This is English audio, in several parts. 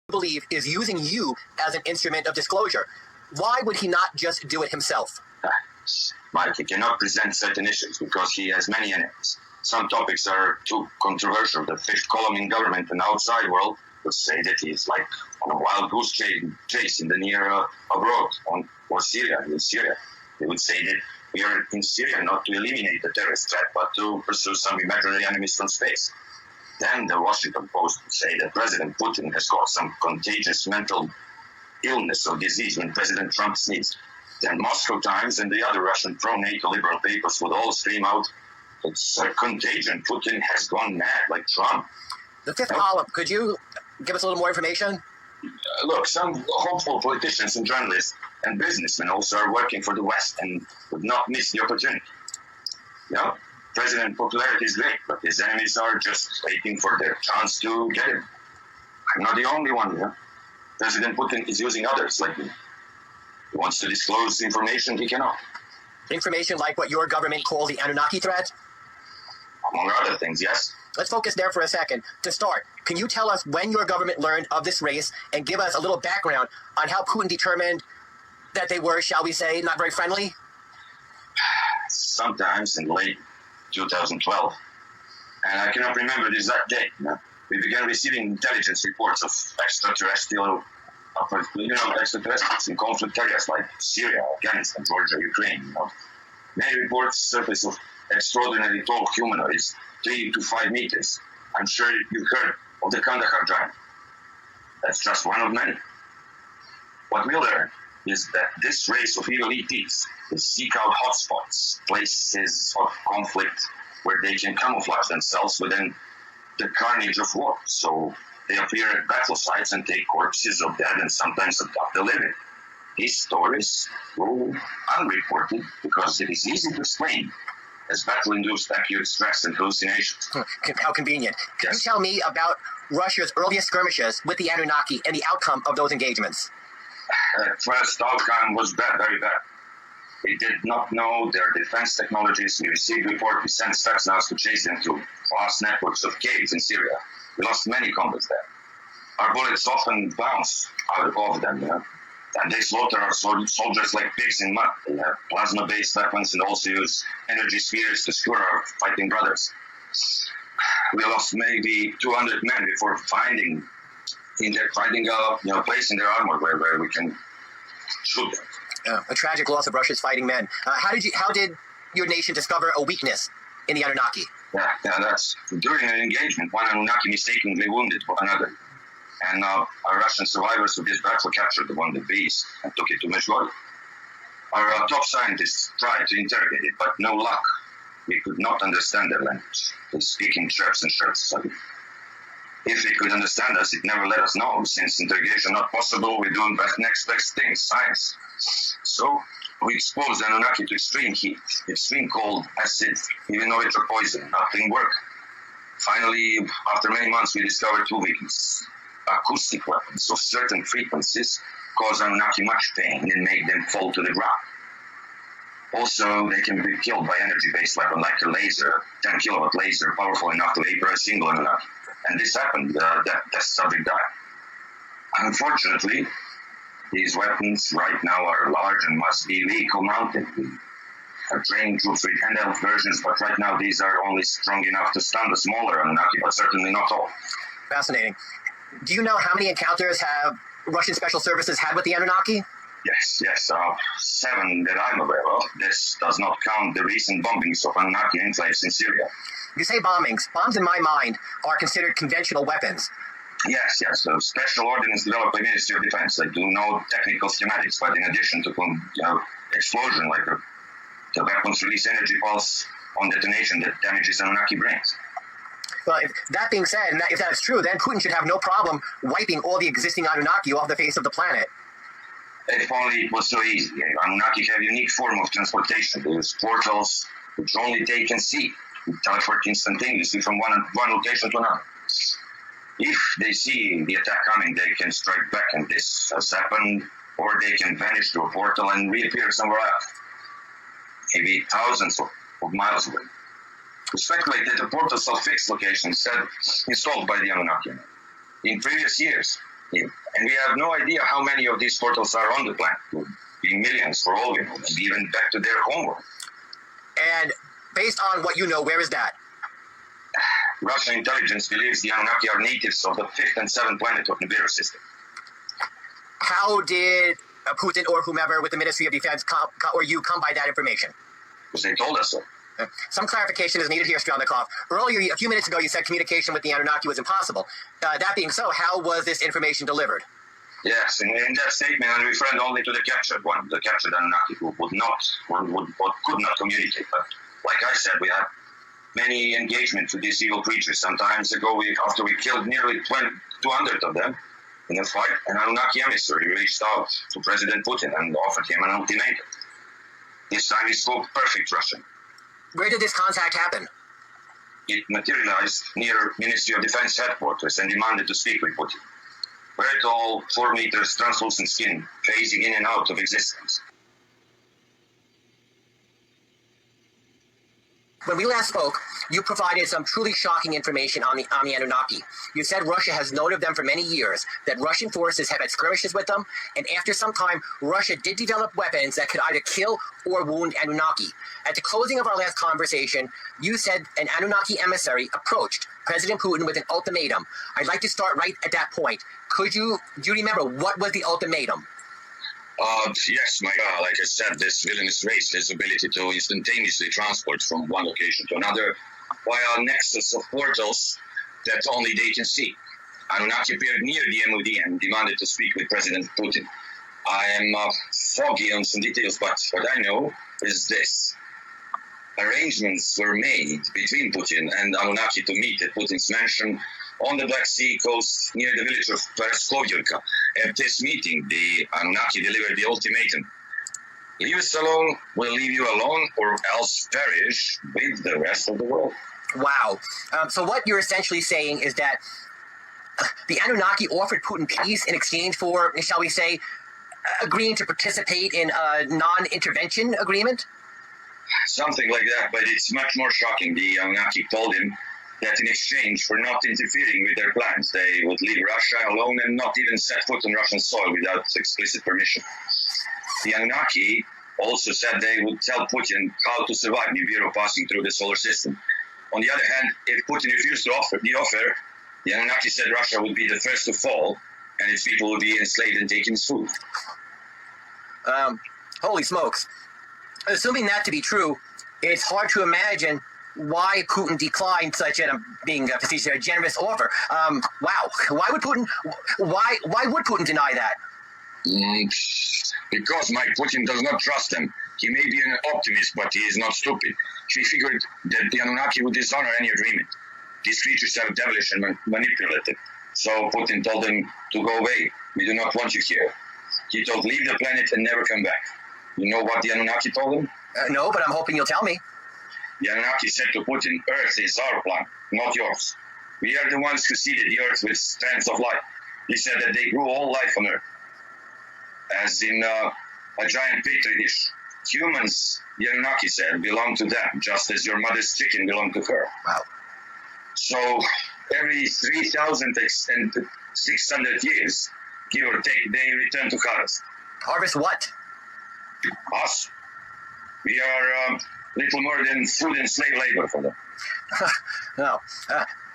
believe is using you as an instrument of disclosure. Why would he not just do it himself? Mike, he cannot present certain issues because he has many enemies. Some topics are too controversial. The fifth column in government and outside world would say that he's like on a wild goose chase in the near abroad or Syria. In Syria, they would say that we are in Syria not to eliminate the terrorist threat, but to pursue some imaginary enemies from space. Then the Washington Post would say that President Putin has got some contagious mental illness or disease when President Trump sneezed. Then Moscow Times and the other Russian pro-NATO liberal papers would all scream out, it's a contagion. Putin has gone mad like Trump. The fifth column, could you give us a little more information? Look, some hopeful politicians and journalists and businessmen also are working for the West and would not miss the opportunity. President popularity is great, but his enemies are just waiting for their chance to get him. I'm not the only one. President Putin is using others like me. He wants to disclose information he cannot. Information like what your government calls the Annunaki threat? Among other things, yes. Let's focus there for a second. To start, can you tell us when your government learned of this race and give us a little background on how Putin determined that they were, shall we say, not very friendly? Sometimes in late 2012. And I cannot remember the exact date. We began receiving intelligence reports of extraterrestrials in conflict areas like Syria, Afghanistan, Georgia, Ukraine. Many reports surface of extraordinarily tall humanoids, 3 to 5 meters. I'm sure you've heard of the Kandahar giant. That's just one of many. What we learned is that this race of evil ETs will seek out hotspots, places of conflict where they can camouflage themselves within the carnage of war. So they appear at battle sites and take corpses of dead and sometimes abduct the living. These stories go unreported because it is easy to explain as battle-induced acute stress and hallucinations. How convenient. Can you tell me about Russia's earliest skirmishes with the Anunnaki and the outcome of those engagements? First outcome was bad, very bad. We did not know their defense technologies. We received report. We sent Stuxnets to chase them through vast networks of caves in Syria. We lost many combats there. Our bullets often bounce out of them, and they slaughter our soldiers like pigs in mud. They have plasma-based weapons and also use energy spheres to skewer our fighting brothers. We lost maybe 200 men before finding a place in their armor where we can shoot them. A tragic loss of Russia's fighting men. How did your nation discover a weakness in the Anunnaki? That's during an engagement, one Anunnaki mistakenly wounded another. And our Russian survivors of this battle captured the wounded beast and took it to Meshgori. Our top scientists tried to interrogate it, but no luck. We could not understand their language. They speak in chirps and chirps. If they could understand us, it never let us know. Since interrogation not possible, we do next best thing, science. So we exposed Anunnaki to extreme heat, extreme cold, acid, even though it's a poison. Nothing worked. Finally, after many months, we discovered 2 weaknesses. Acoustic weapons of certain frequencies cause Anunnaki much pain and make them fall to the ground. Also, they can be killed by energy-based weapon like a laser, 10 kilowatt laser, powerful enough to vapor a single Anunnaki. And this happened, that subject died. Unfortunately, these weapons right now are large and must be vehicle-mounted. We are training troops with handheld versions, but right now these are only strong enough to stun the smaller Anunnaki, but certainly not all. Fascinating. Do you know how many encounters have Russian special services had with the Anunnaki? Yes, 7 that I'm aware of. This does not count the recent bombings of Anunnaki enclaves in Syria. You say bombings. Bombs, in my mind, are considered conventional weapons. Yes. So special ordnance developed by Ministry of Defense. They do no technical schematics, but in addition to explosion, like the weapons release energy pulse on detonation that damages Anunnaki brains. Well, that being said, and if that is true, then Putin should have no problem wiping all the existing Anunnaki off the face of the planet. If only it was so easy. Anunnaki have a unique form of transportation. They use portals, which only they can see. They teleport instantaneously from one location to another. If they see the attack coming, they can strike back, and this has happened, or they can vanish through a portal and reappear somewhere else, maybe thousands of miles away. We speculate that the portals are fixed locations installed by the Anunnaki. In previous years, And we have no idea how many of these portals are on the planet. Could be millions for all we know, and even back to their homeworld. And based on what you know, where is that? Russian intelligence believes the Anunnaki are natives of the 5th and 7th planet of Nibiru system. How did Putin or whomever with the Ministry of Defense or you come by that information? Because they told us so. Some clarification is needed here, Strelnikov. Earlier, a few minutes ago, you said communication with the Anunnaki was impossible. That being so, how was this information delivered? Yes, in that statement, I referred only to the captured one, the captured Anunnaki, who would not or could not communicate. But like I said, we have many engagements with these evil creatures. Sometimes ago, after we killed nearly 200 of them in a fight, an Anunnaki emissary reached out to President Putin and offered him an ultimatum. This time he spoke perfect Russian. Where did this contact happen? It materialized near Ministry of Defense headquarters and demanded to speak with Putin. Very tall, 4 meters, translucent skin, phasing in and out of existence. When we last spoke, you provided some truly shocking information on the Anunnaki. You said Russia has known of them for many years, that Russian forces have had skirmishes with them, and after some time, Russia did develop weapons that could either kill or wound Anunnaki. At the closing of our last conversation, you said an Anunnaki emissary approached President Putin with an ultimatum. I'd like to start right at that point. Do you remember what was the ultimatum? Yes, like I said, this villainous race has the ability to instantaneously transport from one location to another via a nexus of portals that only they can see. Anunnaki appeared near the MOD and demanded to speak with President Putin. I am foggy on some details, but what I know is this. Arrangements were made between Putin and Annunaki to meet at Putin's mansion on the Black Sea coast near the village of Pereskovivka. At this meeting, the Anunnaki delivered the ultimatum. Leave us alone, we'll leave you alone, or else perish with the rest of the world. Wow. So what you're essentially saying is that the Anunnaki offered Putin peace in exchange for, shall we say, agreeing to participate in a non-intervention agreement? Something like that, but it's much more shocking. The Anunnaki told him that in exchange for not interfering with their plans, they would leave Russia alone and not even set foot on Russian soil without explicit permission. The Anunnaki also said they would tell Putin how to survive Nibiru passing through the solar system. On the other hand, if Putin refused to offer the Anunnaki said Russia would be the first to fall and its people would be enslaved and taken as food. Holy smokes. Assuming that to be true, it's hard to imagine why Putin declined such a generous offer. Wow. Why would Putin deny that? Because Mike Putin does not trust them. He may be an optimist, but he is not stupid. He figured that the Anunnaki would dishonor any agreement. These creatures are devilish and manipulative. So Putin told them to go away. We do not want you here. He told, leave the planet and never come back. You know what the Anunnaki told him? No, but I'm hoping you'll tell me. The Anunnaki said to Putin, Earth is our planet, not yours. We are the ones who seeded the Earth with strands of light. He said that they grew all life on Earth, as in a giant petri dish. Humans, the Anunnaki said, belong to them, just as your mother's chicken belonged to her. Wow. So every 3,600 years, give or take, they return to harvest. Harvest what? Us. We are little more than food and slave labor for them. No.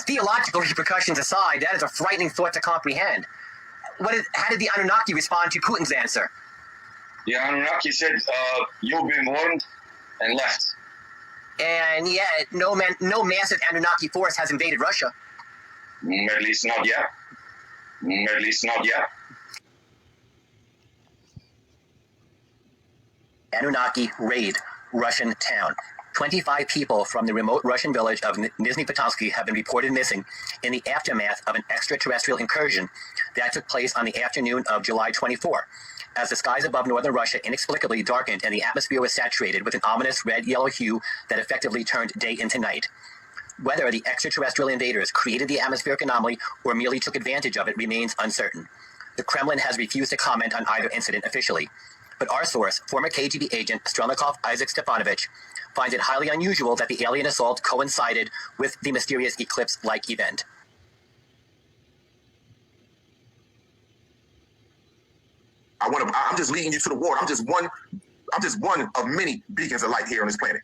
Theological repercussions aside, that is a frightening thought to comprehend. How did the Anunnaki respond to Putin's answer? The Anunnaki said, you've been warned, and left. And yet, no massive Anunnaki force has invaded Russia. At least not yet. At least not yet. Anunnaki raid Russian town. 25 people from the remote Russian village of Nizhny Potansky have been reported missing in the aftermath of an extraterrestrial incursion that took place on the afternoon of July 24, as the skies above northern Russia inexplicably darkened and the atmosphere was saturated with an ominous red-yellow hue that effectively turned day into night. Whether the extraterrestrial invaders created the atmospheric anomaly or merely took advantage of it remains uncertain. The Kremlin has refused to comment on either incident officially. But our source, former KGB agent Strelnikov Isaac Stefanovich, finds it highly unusual that the alien assault coincided with the mysterious eclipse-like event. I'm just leading you to the water. I'm just one of many beacons of light here on this planet.